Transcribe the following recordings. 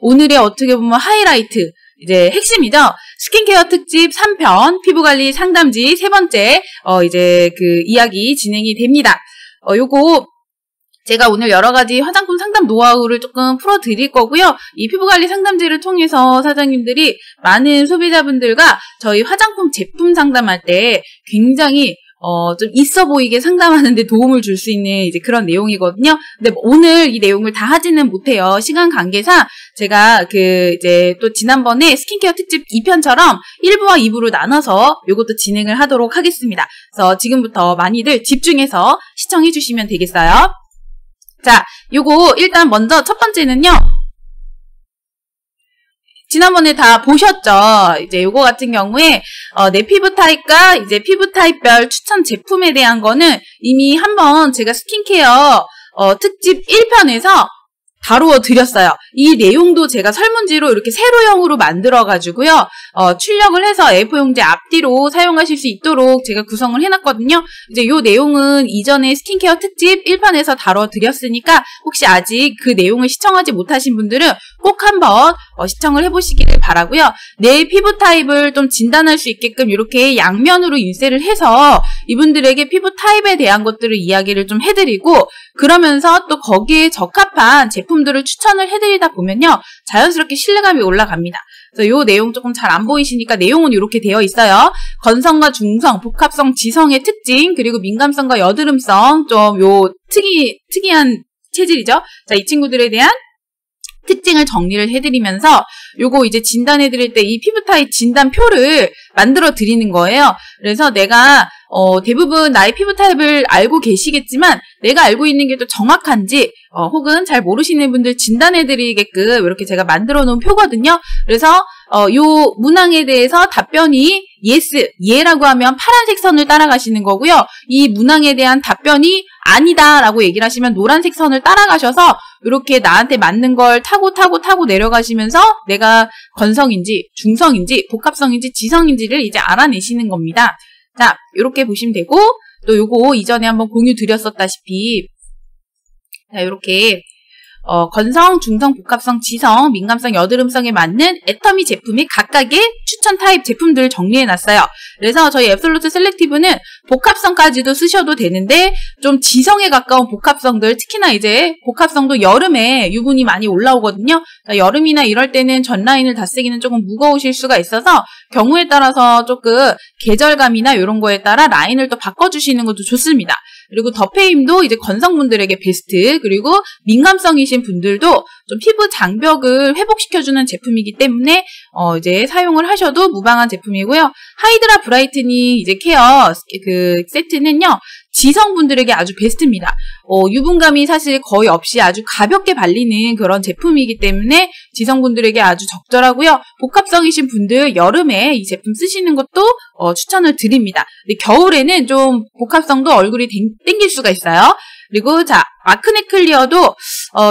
오늘의 어떻게 보면 하이라이트, 이제 핵심이죠. 스킨케어 특집 3편 피부관리 상담지 세 번째 이제 그 이야기 진행이 됩니다. 요거 제가 오늘 여러가지 화장품 상담 노하우를 조금 풀어드릴 거고요. 이 피부관리 상담지를 통해서 사장님들이 많은 소비자분들과 저희 화장품 제품 상담할 때 굉장히 좀 있어 보이게 상담하는데 도움을 줄 수 있는 이제 그런 내용이거든요. 근데 오늘 이 내용을 다 하지는 못해요. 시간 관계상 제가 이제 또 지난번에 스킨케어 특집 2편처럼 1부와 2부로 나눠서 요것도 진행을 하도록 하겠습니다. 그래서 지금부터 많이들 집중해서 시청해 주시면 되겠어요. 자, 요거 일단 먼저 첫 번째는요. 지난번에 다 보셨죠? 이제 요거 같은 경우에 내 피부 타입과 이제 피부 타입별 추천 제품에 대한 거는 이미 한번 제가 스킨케어 특집 1편에서 다루어 드렸어요. 이 내용도 제가 설문지로 이렇게 세로형으로 만들어가지고요. 출력을 해서 A4 용지 앞뒤로 사용하실 수 있도록 제가 구성을 해놨거든요. 이제 요 내용은 이전에 스킨케어 특집 1편에서 다뤄 드렸으니까 혹시 아직 그 내용을 시청하지 못하신 분들은 꼭 한번 시청을 해보시기를 바라고요. 내 피부 타입을 좀 진단할 수 있게끔 이렇게 양면으로 인쇄를 해서 이분들에게 피부 타입에 대한 것들을 이야기를 좀 해드리고 그러면서 또 거기에 적합한 제품들을 추천을 해드리다 보면요. 자연스럽게 신뢰감이 올라갑니다. 그래서 요 내용 조금 잘 안 보이시니까 내용은 이렇게 되어 있어요. 건성과 중성, 복합성, 지성의 특징, 그리고 민감성과 여드름성, 좀 요 특이한 체질이죠. 자, 이 친구들에 대한 특징을 정리를 해드리면서 요거 이제 진단해드릴 때 이 피부 타입 진단표를 만들어 드리는 거예요. 그래서 내가 대부분 나의 피부 타입을 알고 계시겠지만 내가 알고 있는 게 또 정확한지 혹은 잘 모르시는 분들 진단해드리게끔 이렇게 제가 만들어 놓은 표거든요. 그래서 요 문항에 대해서 답변이 yes, 예라고 하면 파란색 선을 따라가시는 거고요. 이 문항에 대한 답변이 아니다 라고 얘기를 하시면 노란색 선을 따라가셔서 이렇게 나한테 맞는 걸 타고 내려가시면서 내가 건성인지 중성인지 복합성인지 지성인지를 이제 알아내시는 겁니다. 자, 이렇게 보시면 되고 또 요거 이전에 한번 공유 드렸었다시피 자, 이렇게 건성, 중성, 복합성, 지성, 민감성, 여드름성에 맞는 애터미 제품의 각각의 추천 타입 제품들을 정리해놨어요. 그래서 저희 앱솔루트 셀렉티브는 복합성까지도 쓰셔도 되는데 좀 지성에 가까운 복합성들, 특히나 이제 복합성도 여름에 유분이 많이 올라오거든요. 그러니까 여름이나 이럴 때는 전 라인을 다 쓰기는 조금 무거우실 수가 있어서 경우에 따라서 조금 계절감이나 이런 거에 따라 라인을 또 바꿔주시는 것도 좋습니다. 그리고 더페임도 이제 건성분들에게 베스트, 그리고 민감성이신 분들도 좀 피부 장벽을 회복시켜주는 제품이기 때문에 이제 사용을 하셔도 무방한 제품이고요. 하이드라 브라이트닝 이제 케어 그 세트는요. 지성분들에게 아주 베스트입니다. 유분감이 사실 거의 없이 아주 가볍게 발리는 그런 제품이기 때문에 지성분들에게 아주 적절하고요. 복합성이신 분들 여름에 이 제품 쓰시는 것도 추천을 드립니다. 근데 겨울에는 좀 복합성도 얼굴이 땡길 수가 있어요. 그리고 자, 아크네 클리어도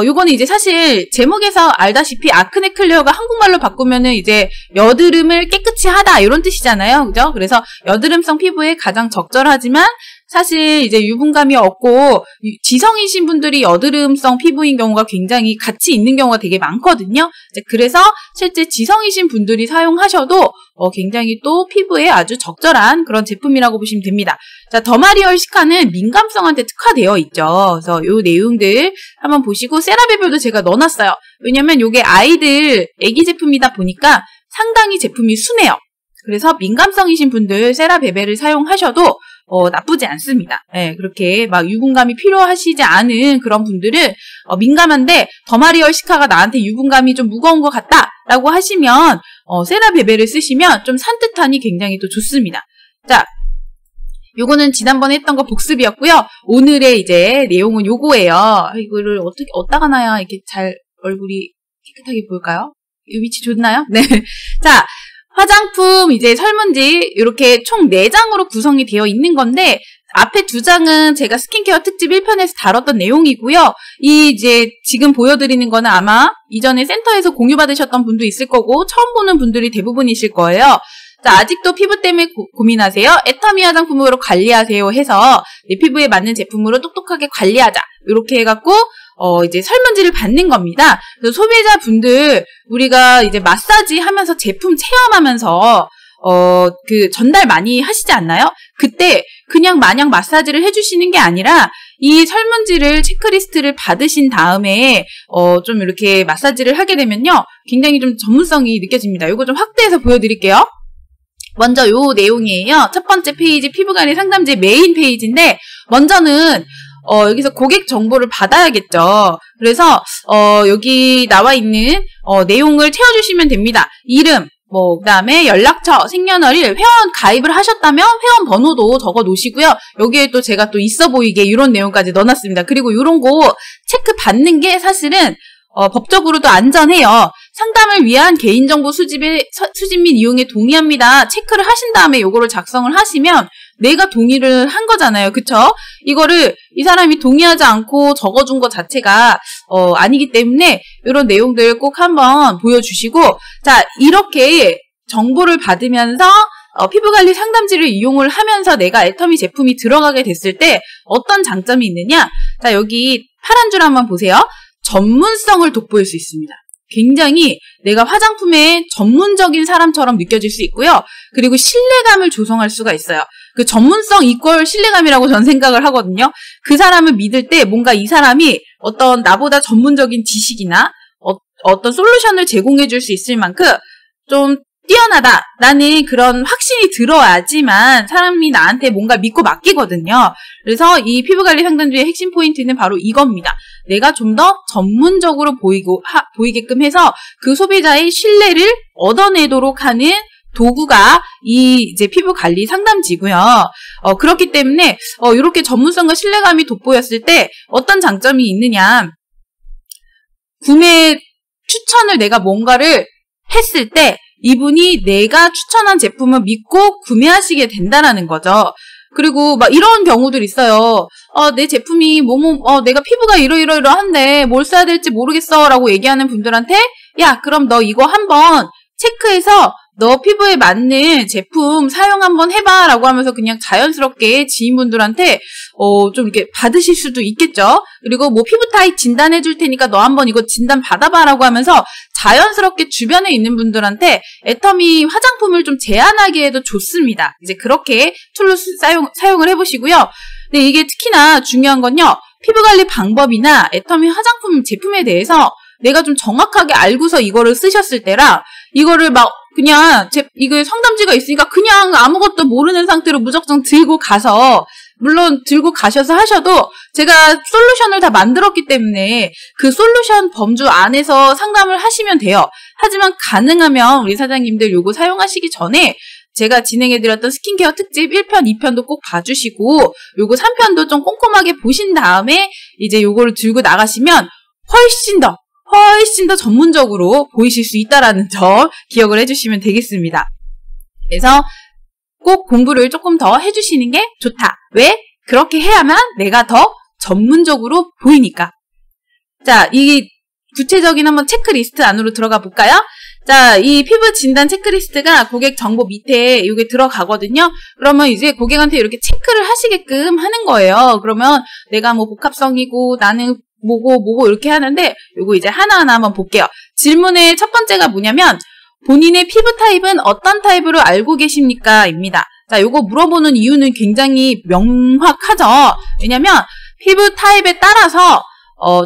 요거는 이제 사실 제목에서 알다시피 아크네 클리어가 한국말로 바꾸면은 이제 여드름을 깨끗이 하다 이런 뜻이잖아요. 그죠? 그래서 여드름성 피부에 가장 적절하지만 사실 이제 유분감이 없고 지성이신 분들이 여드름성 피부인 경우가 굉장히 같이 있는 경우가 되게 많거든요. 그래서 실제 지성이신 분들이 사용하셔도 굉장히 또 피부에 아주 적절한 그런 제품이라고 보시면 됩니다. 자, 더마리얼 시카는 민감성한테 특화되어 있죠. 그래서 요 내용들 한번 보시고 세라베벨도 제가 넣어놨어요. 왜냐면 요게 아이들 애기 제품이다 보니까 상당히 제품이 순해요. 그래서 민감성이신 분들 세라베벨을 사용하셔도 나쁘지 않습니다. 네, 그렇게 막 유분감이 필요하시지 않은 그런 분들은 민감한데 더마리얼 시카가 나한테 유분감이 좀 무거운 것 같다라고 하시면 세라베벨을 쓰시면 좀 산뜻하니 굉장히 또 좋습니다. 자, 요거는 지난번에 했던 거 복습이었고요. 오늘의 이제 내용은 요거예요. 이거를 어떻게 어디다가 놔야 이렇게 잘 얼굴이 깨끗하게 보일까요? 이 위치 좋나요? 네. 자, 화장품 이제 설문지 이렇게 총 4장으로 구성이 되어 있는 건데 앞에 2장은 제가 스킨케어 특집 1편에서 다뤘던 내용이고요. 이 이제 지금 보여드리는 거는 아마 이전에 센터에서 공유받으셨던 분도 있을 거고 처음 보는 분들이 대부분이실 거예요. 자, 아직도 피부 때문에 고민하세요? 애터미 화장품으로 관리하세요 해서 내 피부에 맞는 제품으로 똑똑하게 관리하자. 이렇게 해갖고 이제 설문지를 받는 겁니다. 그래서 소비자분들, 우리가 이제 마사지 하면서 제품 체험하면서, 전달 많이 하시지 않나요? 그때 그냥 마냥 마사지를 해주시는 게 아니라 이 설문지를, 체크리스트를 받으신 다음에, 좀 이렇게 마사지를 하게 되면요. 굉장히 좀 전문성이 느껴집니다. 이거 좀 확대해서 보여드릴게요. 먼저 요 내용이에요. 첫 번째 페이지 피부관리 상담지 메인 페이지인데, 먼저는 여기서 고객 정보를 받아야겠죠. 그래서 여기 나와 있는 내용을 채워주시면 됩니다. 이름, 그다음에 연락처, 생년월일, 회원 가입을 하셨다면 회원 번호도 적어 놓으시고요. 여기에 또 제가 또 있어 보이게 이런 내용까지 넣어놨습니다. 그리고 이런 거 체크 받는 게 사실은 법적으로도 안전해요. 상담을 위한 개인정보 수집 및 이용에 동의합니다. 체크를 하신 다음에 요거를 작성을 하시면 내가 동의를 한 거잖아요. 그쵸? 이거를 이 사람이 동의하지 않고 적어준 것 자체가 아니기 때문에 이런 내용들 꼭 한번 보여주시고, 자, 이렇게 정보를 받으면서 피부관리 상담지를 이용을 하면서 내가 애터미 제품이 들어가게 됐을 때 어떤 장점이 있느냐? 자, 여기 파란 줄 한번 보세요. 전문성을 돋보일 수 있습니다. 굉장히 내가 화장품의 전문적인 사람처럼 느껴질 수 있고요. 그리고 신뢰감을 조성할 수가 있어요. 그 전문성 이퀄 신뢰감이라고 전 생각을 하거든요. 그 사람을 믿을 때 뭔가 이 사람이 어떤 나보다 전문적인 지식이나 어떤 솔루션을 제공해 줄 수 있을 만큼 좀 뛰어나다라는 그런 확신이 들어야지만 사람이 나한테 뭔가 믿고 맡기거든요. 그래서 이 피부관리 상담주의 핵심 포인트는 바로 이겁니다. 내가 좀 더 전문적으로 보이게끔 해서 그 소비자의 신뢰를 얻어내도록 하는 도구가 이제 피부관리 상담지고요. 그렇기 때문에 이렇게 전문성과 신뢰감이 돋보였을 때 어떤 장점이 있느냐. 구매 추천을 내가 뭔가를 했을 때 이분이 내가 추천한 제품을 믿고 구매하시게 된다라는 거죠. 그리고 막 이런 경우들 있어요. 내 제품이 내가 피부가 이러이러한데 뭘 써야 될지 모르겠어 라고 얘기하는 분들한테, 야, 그럼 너 이거 한번 체크해서 너 피부에 맞는 제품 사용 한번 해봐 라고 하면서 그냥 자연스럽게 지인분들한테 좀 이렇게 받으실 수도 있겠죠. 그리고 피부 타입 진단해 줄 테니까 너 한번 이거 진단 받아봐 라고 하면서 자연스럽게 주변에 있는 분들한테 애터미 화장품을 좀 제안하기에도 좋습니다. 이제 그렇게 툴로 사용을 해보시고요. 근데 이게 특히나 중요한 건요. 피부관리 방법이나 애터미 화장품 제품에 대해서 내가 좀 정확하게 알고서 이거를 쓰셨을 때랑 이거를 그냥 이거 상담지가 있으니까 그냥 아무것도 모르는 상태로 무작정 들고 가서, 물론 들고 가셔서 하셔도 제가 솔루션을 다 만들었기 때문에 그 솔루션 범주 안에서 상담을 하시면 돼요. 하지만 가능하면 우리 사장님들 요거 사용하시기 전에 제가 진행해드렸던 스킨케어 특집 1편, 2편도 꼭 봐주시고 요거 3편도 좀 꼼꼼하게 보신 다음에 이제 요거를 들고 나가시면 훨씬 더 전문적으로 보이실 수 있다라는 점 기억을 해주시면 되겠습니다. 그래서 꼭 공부를 조금 더 해주시는 게 좋다. 왜? 그렇게 해야만 내가 더 전문적으로 보이니까. 자, 이 구체적인 한번 체크리스트 안으로 들어가 볼까요? 자, 이 피부 진단 체크리스트가 고객 정보 밑에 이게 들어가거든요. 그러면 이제 고객한테 이렇게 체크를 하시게끔 하는 거예요. 그러면 내가 복합성이고 나는 뭐고 이렇게 하는데 요거 이제 하나하나 한번 볼게요. 질문의 첫 번째가 뭐냐면 본인의 피부 타입은 어떤 타입으로 알고 계십니까? 입니다. 자, 요거 물어보는 이유는 굉장히 명확하죠. 왜냐면 피부 타입에 따라서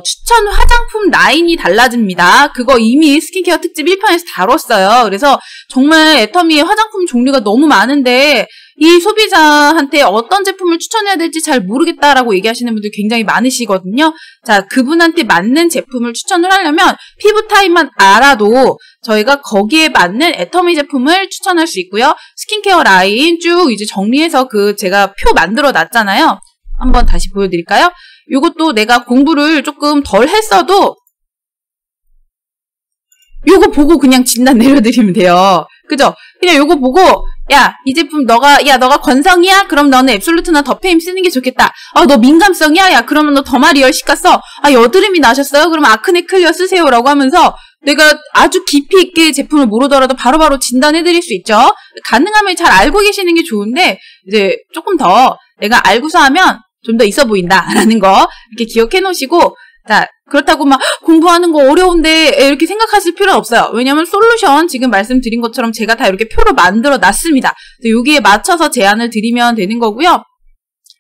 추천 화장품 라인이 달라집니다. 그거 이미 스킨케어 특집 1편에서 다뤘어요. 그래서 정말 애터미의 화장품 종류가 너무 많은데 이 소비자한테 어떤 제품을 추천해야 될지 잘 모르겠다라고 얘기하시는 분들 굉장히 많으시거든요. 자, 그분한테 맞는 제품을 추천을 하려면 피부 타입만 알아도 저희가 거기에 맞는 애터미 제품을 추천할 수 있고요. 스킨케어 라인 쭉 이제 정리해서 제가 표 만들어 놨잖아요. 한번 다시 보여드릴까요? 요것도 내가 공부를 조금 덜 했어도 요거 보고 그냥 진단 내려드리면 돼요. 그죠? 그냥 요거 보고 야, 이 제품 너가 건성이야? 그럼 너는 앱솔루트나 더페임 쓰는 게 좋겠다. 너 민감성이야? 야, 그러면 너 더마리얼 시켰어? 여드름이 나셨어요? 그럼 아크네 클리어 쓰세요. 라고 하면서 내가 아주 깊이 있게 제품을 모르더라도 바로바로 진단해드릴 수 있죠. 가능하면 잘 알고 계시는 게 좋은데 이제 조금 더 내가 알고서 하면 좀 더 있어 보인다라는 거 이렇게 기억해 놓으시고, 자, 그렇다고 막 공부하는 거 어려운데 이렇게 생각하실 필요는 없어요. 왜냐면 솔루션 지금 말씀드린 것처럼 제가 다 이렇게 표로 만들어 놨습니다. 여기에 맞춰서 제안을 드리면 되는 거고요.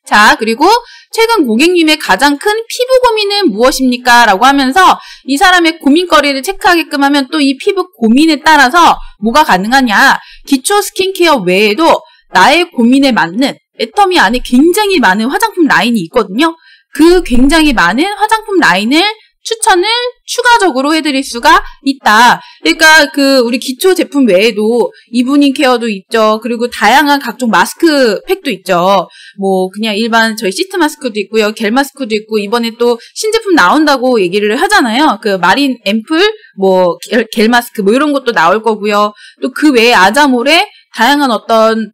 자, 그리고 최근 고객님의 가장 큰 피부 고민은 무엇입니까? 라고 하면서 이 사람의 고민거리를 체크하게끔 하면 또 이 피부 고민에 따라서 뭐가 가능하냐. 기초 스킨케어 외에도 나의 고민에 맞는 애터미 안에 굉장히 많은 화장품 라인이 있거든요. 그 굉장히 많은 화장품 라인을 추천을 추가적으로 해드릴 수가 있다. 그러니까 우리 기초 제품 외에도 이브닝 케어도 있죠. 그리고 다양한 각종 마스크 팩도 있죠. 뭐 그냥 일반 저희 시트 마스크도 있고요. 겔 마스크도 있고 이번에 또 신제품 나온다고 얘기를 하잖아요. 그 마린 앰플, 뭐 겔 마스크 뭐 이런 것도 나올 거고요. 또 그 외에 아자몰에 다양한 어떤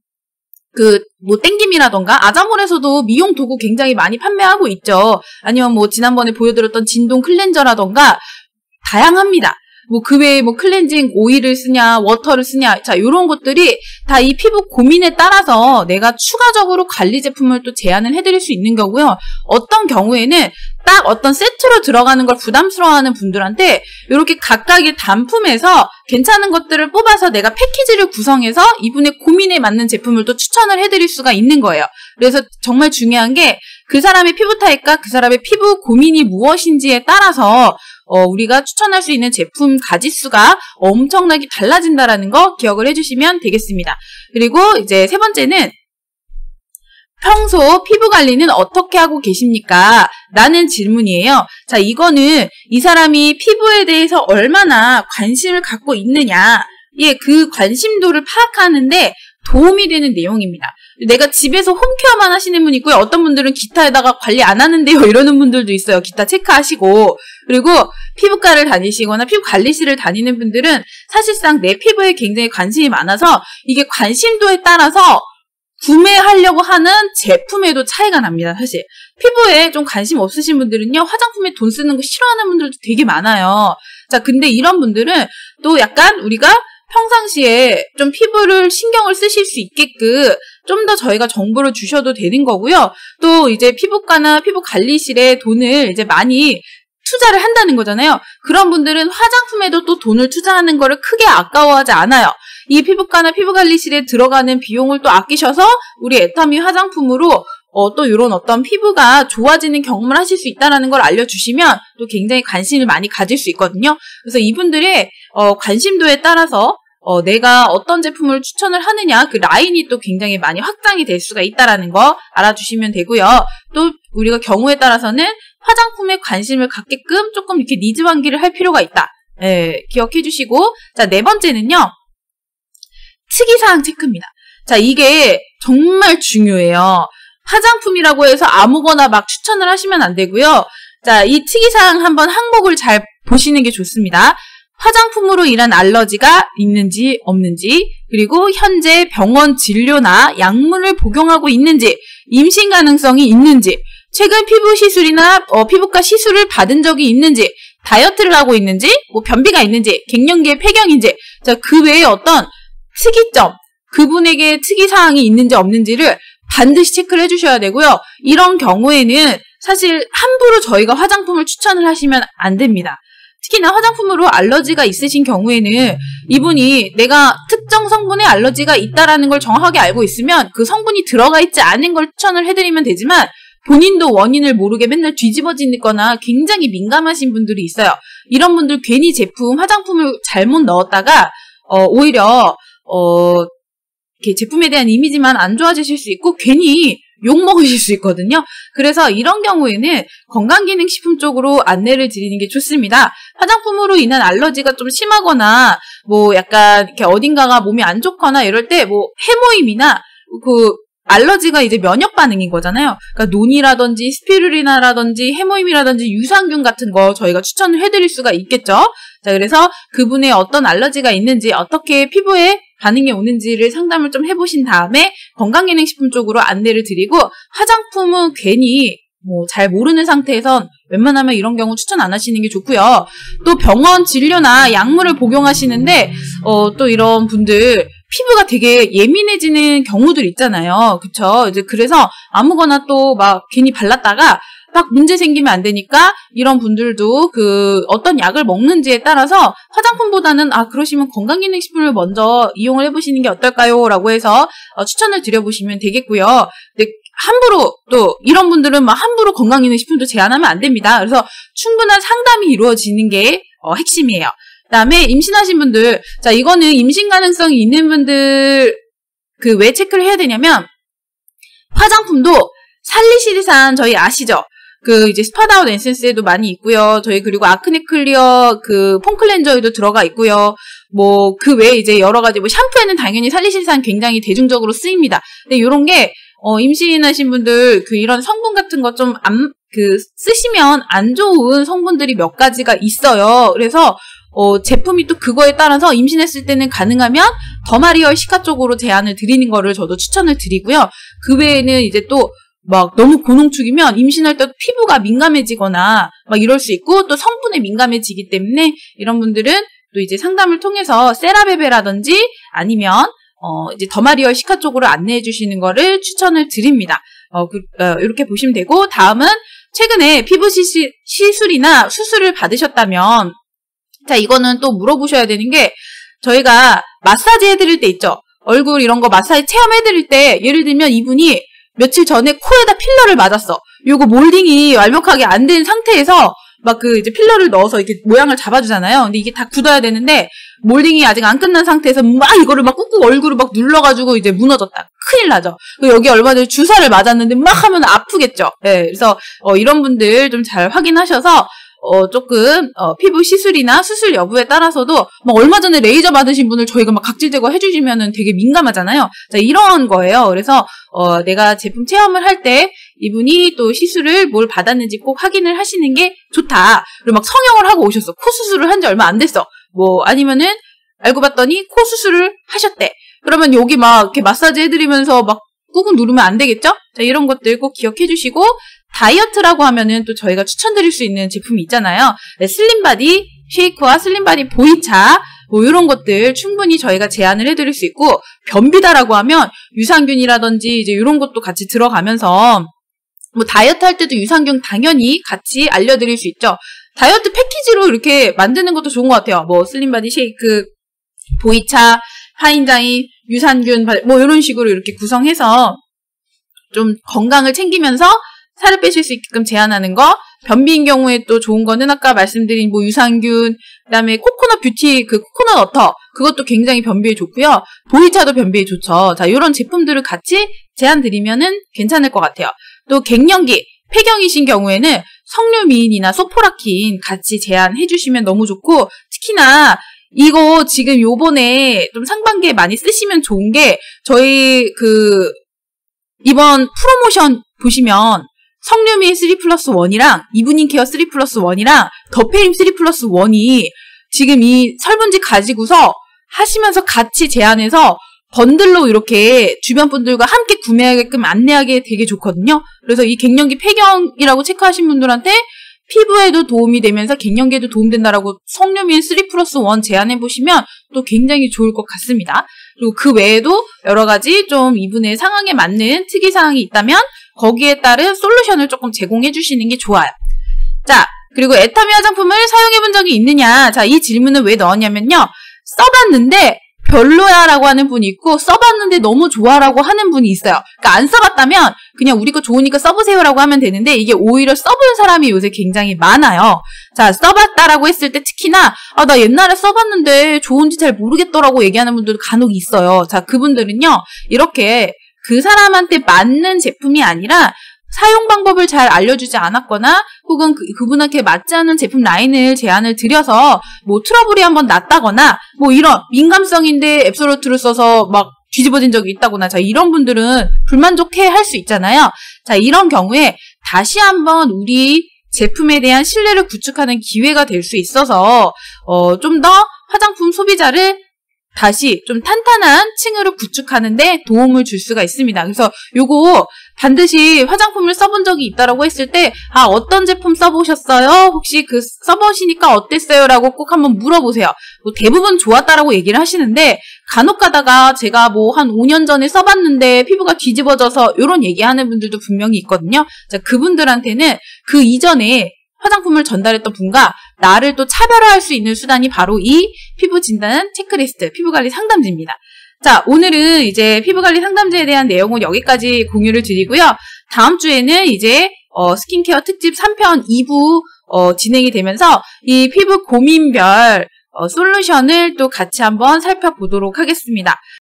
뭐 땡김이라던가 아자몰에서도 미용 도구 굉장히 많이 판매하고 있죠. 아니면 뭐 지난번에 보여드렸던 진동 클렌저라던가 다양합니다. 뭐 그 외에 뭐 클렌징 오일을 쓰냐 워터를 쓰냐 자 요런 것들이 다 이 피부 고민에 따라서 내가 추가적으로 관리 제품을 또 제안을 해드릴 수 있는 거고요. 어떤 경우에는 딱 어떤 세트로 들어가는 걸 부담스러워하는 분들한테 이렇게 각각의 단품에서 괜찮은 것들을 뽑아서 내가 패키지를 구성해서 이분의 고민에 맞는 제품을 또 추천을 해드릴 수가 있는 거예요. 그래서 정말 중요한 게 그 사람의 피부 타입과 그 사람의 피부 고민이 무엇인지에 따라서 우리가 추천할 수 있는 제품 가짓수가 엄청나게 달라진다라는 거 기억을 해주시면 되겠습니다. 그리고 이제 세 번째는 평소 피부 관리는 어떻게 하고 계십니까? 라는 질문이에요. 자, 이거는 이 사람이 피부에 대해서 얼마나 관심을 갖고 있느냐, 그 관심도를 파악하는데 도움이 되는 내용입니다. 내가 집에서 홈케어만 하시는 분 있고요. 어떤 분들은 기타에다가 관리 안 하는데요. 이러는 분들도 있어요. 기타 체크하시고. 그리고 피부과를 다니시거나 피부 관리실을 다니는 분들은 사실상 내 피부에 굉장히 관심이 많아서 이게 관심도에 따라서 구매하려고 하는 제품에도 차이가 납니다. 사실 피부에 좀 관심 없으신 분들은요, 화장품에 돈 쓰는 거 싫어하는 분들도 되게 많아요. 자, 근데 이런 분들은 또 약간 우리가 평상시에 좀 피부를 신경을 쓰실 수 있게끔 좀 더 저희가 정보를 주셔도 되는 거고요. 또 이제 피부과나 피부 관리실에 돈을 이제 많이 투자를 한다는 거잖아요. 그런 분들은 화장품에도 또 돈을 투자하는 거를 크게 아까워하지 않아요. 이 피부과나 피부관리실에 들어가는 비용을 또 아끼셔서 우리 애터미 화장품으로 또 이런 어떤 피부가 좋아지는 경험을 하실 수 있다는 걸 알려주시면 또 굉장히 관심을 많이 가질 수 있거든요. 그래서 이분들의 관심도에 따라서 내가 어떤 제품을 추천을 하느냐, 그 라인이 또 굉장히 많이 확장이 될 수가 있다는 거 알아주시면 되고요. 또 우리가 경우에 따라서는 화장품에 관심을 갖게끔 조금 이렇게 니즈 환기를 할 필요가 있다. 기억해 주시고, 자, 네 번째는요, 특이사항 체크입니다. 자, 이게 정말 중요해요. 화장품이라고 해서 아무거나 막 추천을 하시면 안 되고요. 자, 이 특이사항 한번 항목을 잘 보시는 게 좋습니다. 화장품으로 인한 알러지가 있는지 없는지, 그리고 현재 병원 진료나 약물을 복용하고 있는지, 임신 가능성이 있는지, 최근 피부 시술이나 피부과 시술을 받은 적이 있는지, 다이어트를 하고 있는지, 뭐 변비가 있는지, 갱년기의 폐경인지, 자, 그 외에 어떤 특이점, 그분에게 특이사항이 있는지 없는지를 반드시 체크를 해주셔야 되고요. 이런 경우에는 사실 함부로 저희가 화장품을 추천을 하시면 안 됩니다. 특히나 화장품으로 알러지가 있으신 경우에는 이분이 내가 특정 성분에 알러지가 있다라는 걸 정확하게 알고 있으면 그 성분이 들어가 있지 않은 걸 추천을 해드리면 되지만, 본인도 원인을 모르게 맨날 뒤집어지거나 굉장히 민감하신 분들이 있어요. 이런 분들 괜히 화장품을 잘못 넣었다가 오히려 이렇게 제품에 대한 이미지만 안 좋아지실 수 있고 괜히 욕먹으실 수 있거든요. 그래서 이런 경우에는 건강기능식품 쪽으로 안내를 드리는 게 좋습니다. 화장품으로 인한 알러지가 좀 심하거나 뭐 약간 이렇게 어딘가가 몸이 안 좋거나 이럴 때 뭐 해모임이나 알러지가 이제 면역 반응인 거잖아요. 그러니까 논이라든지 스피루리나라든지 해모임이라든지 유산균 같은 거 저희가 추천을 해드릴 수가 있겠죠. 자, 그래서 그분의 어떤 알러지가 있는지, 어떻게 피부에 반응이 오는지를 상담을 좀 해보신 다음에 건강기능식품 쪽으로 안내를 드리고, 화장품은 괜히 잘 모르는 상태에선 웬만하면 이런 경우 추천 안 하시는 게 좋고요. 또 병원 진료나 약물을 복용하시는데 또 이런 분들 피부가 되게 예민해지는 경우들 있잖아요. 그쵸? 이제 그래서 아무거나 또 막 괜히 발랐다가 막 문제 생기면 안 되니까 이런 분들도 그 어떤 약을 먹는지에 따라서 화장품보다는 그러시면 건강기능식품을 먼저 이용을 해보시는 게 어떨까요? 라고 해서 추천을 드려보시면 되겠고요. 근데 함부로 또 이런 분들은 막 함부로 건강기능식품도 제한하면 안 됩니다. 그래서 충분한 상담이 이루어지는 게 핵심이에요. 그다음에 임신하신 분들, 자 이거는 임신 가능성이 있는 분들 그 왜 체크를 해야 되냐면 화장품도 살리시리산 저희 아시죠? 그 이제 스파다운 에센스에도 많이 있고요. 저희 그리고 아크네 클리어 그 폼 클렌저에도 들어가 있고요. 뭐 그 외에 이제 여러 가지 뭐 샴푸에는 당연히 살리시리산 굉장히 대중적으로 쓰입니다. 근데 요런 게 임신하신 분들 그 이런 성분 같은 거 좀 쓰시면 안 좋은 성분들이 몇 가지가 있어요. 그래서 제품이 또 그거에 따라서 임신했을 때는 가능하면 더마리얼 시카 쪽으로 제안을 드리는 거를 저도 추천을 드리고요. 그 외에는 이제 또 막 너무 고농축이면 임신할 때 피부가 민감해지거나 막 이럴 수 있고 또 성분에 민감해지기 때문에 이런 분들은 또 이제 상담을 통해서 세라베베라든지 아니면 이제 더마리얼 시카 쪽으로 안내해 주시는 거를 추천을 드립니다. 이렇게 보시면 되고 다음은 최근에 피부 시술이나 수술을 받으셨다면 자 이거는 또 물어보셔야 되는 게 저희가 마사지 해드릴 때 있죠. 얼굴 이런 거 마사지 체험해드릴 때 예를 들면 이분이 며칠 전에 코에다 필러를 맞았어. 요거 몰딩이 완벽하게 안 된 상태에서 막 그 이제 필러를 넣어서 이렇게 모양을 잡아주잖아요. 근데 이게 다 굳어야 되는데 몰딩이 아직 안 끝난 상태에서 막 이거를 막 꾹꾹 얼굴을 막 눌러가지고 이제 무너졌다. 큰일 나죠. 여기 얼마 전에 주사를 맞았는데 막 하면 아프겠죠. 네, 그래서 이런 분들 좀 잘 확인하셔서 조금 피부 시술이나 수술 여부에 따라서도 막 얼마 전에 레이저 받으신 분을 저희가 막 각질 제거 해주시면은 되게 민감하잖아요. 자 이런 거예요. 그래서 내가 제품 체험을 할 때 이분이 또 시술을 뭘 받았는지 꼭 확인을 하시는 게 좋다. 그리고 막 성형을 하고 오셨어. 코 수술을 한 지 얼마 안 됐어. 뭐 아니면은 알고 봤더니 코 수술을 하셨대. 그러면 여기 막 이렇게 마사지 해드리면서 막 꾹꾹 누르면 안 되겠죠? 자 이런 것들 꼭 기억해 주시고 다이어트라고 하면은 또 저희가 추천드릴 수 있는 제품이 있잖아요. 네, 슬림바디 쉐이크와 슬림바디 보이차 뭐 이런 것들 충분히 저희가 제안을 해드릴 수 있고 변비다라고 하면 유산균이라든지 이제 이런 것도 같이 들어가면서 뭐 다이어트 할 때도 유산균 당연히 같이 알려드릴 수 있죠. 다이어트 패키지로 이렇게 만드는 것도 좋은 것 같아요. 뭐 슬림바디 쉐이크, 보이차, 하인자인, 유산균 뭐 이런 식으로 이렇게 구성해서 좀 건강을 챙기면서 살을 빼실 수 있게끔 제한하는 거. 변비인 경우에 또 좋은 거는 아까 말씀드린 뭐 유산균, 그다음에 코코넛 뷰티 그 코코넛 워터 그것도 굉장히 변비에 좋고요. 보이차도 변비에 좋죠. 자, 이런 제품들을 같이 제안 드리면은 괜찮을 것 같아요. 또 갱년기, 폐경이신 경우에는 석류미인이나 소포라킨 같이 제안해 주시면 너무 좋고 특히나 이거 지금 요번에 좀 상반기에 많이 쓰시면 좋은 게 저희 이번 프로모션 보시면 석류미 3+1이랑 이브닝 케어 3+1이랑 더페림 3+1이 지금 이 설문지 가지고서 하시면서 같이 제안해서 번들로 이렇게 주변 분들과 함께 구매하게끔 안내하기 되게 좋거든요. 그래서 이 갱년기 폐경이라고 체크하신 분들한테 피부에도 도움이 되면서 갱년기에도 도움된다라고 석류민 3+1 제안해보시면 또 굉장히 좋을 것 같습니다. 그리고 그 외에도 여러 가지 좀 이분의 상황에 맞는 특이사항이 있다면 거기에 따른 솔루션을 조금 제공해 주시는 게 좋아요. 자, 그리고 에타미 화장품을 사용해 본 적이 있느냐? 자, 이 질문을 왜 넣었냐면요. 써봤는데 별로야 라고 하는 분이 있고 써봤는데 너무 좋아 라고 하는 분이 있어요. 그러니까 안 써봤다면 그냥 우리 거 좋으니까 써보세요 라고 하면 되는데 이게 오히려 써본 사람이 요새 굉장히 많아요. 자, 써봤다라고 했을 때 특히나 나 옛날에 써봤는데 좋은지 잘 모르겠더라고 얘기하는 분들도 간혹 있어요. 자, 그분들은요. 이렇게 그 사람한테 맞는 제품이 아니라 사용 방법을 잘 알려주지 않았거나 혹은 그분한테 맞지 않은 제품 라인을 제안을 드려서 뭐 트러블이 한번 났다거나 뭐 이런 민감성인데 앱솔루트를 써서 막 뒤집어진 적이 있다거나 자 이런 분들은 불만족해 할 수 있잖아요. 자 이런 경우에 다시 한번 우리 제품에 대한 신뢰를 구축하는 기회가 될 수 있어서 좀 더 화장품 소비자를 다시 좀 탄탄한 층으로 구축하는데 도움을 줄 수가 있습니다. 그래서 요거 반드시 화장품을 써본 적이 있다라고 했을 때 어떤 제품 써보셨어요? 혹시 그 써보시니까 어땠어요? 라고 꼭 한번 물어보세요. 뭐 대부분 좋았다라고 얘기를 하시는데 간혹 가다가 제가 뭐 한 5년 전에 써봤는데 피부가 뒤집어져서 이런 얘기하는 분들도 분명히 있거든요. 자, 그분들한테는 그 이전에 화장품을 전달했던 분과 나를 또 차별화할 수 있는 수단이 바로 이 피부 진단 체크리스트, 피부관리 상담지입니다. 자, 오늘은 이제 피부관리 상담지에 대한 내용은 여기까지 공유를 드리고요. 다음 주에는 이제 스킨케어 특집 3편 2부 진행이 되면서 이 피부 고민별 솔루션을 또 같이 한번 살펴보도록 하겠습니다.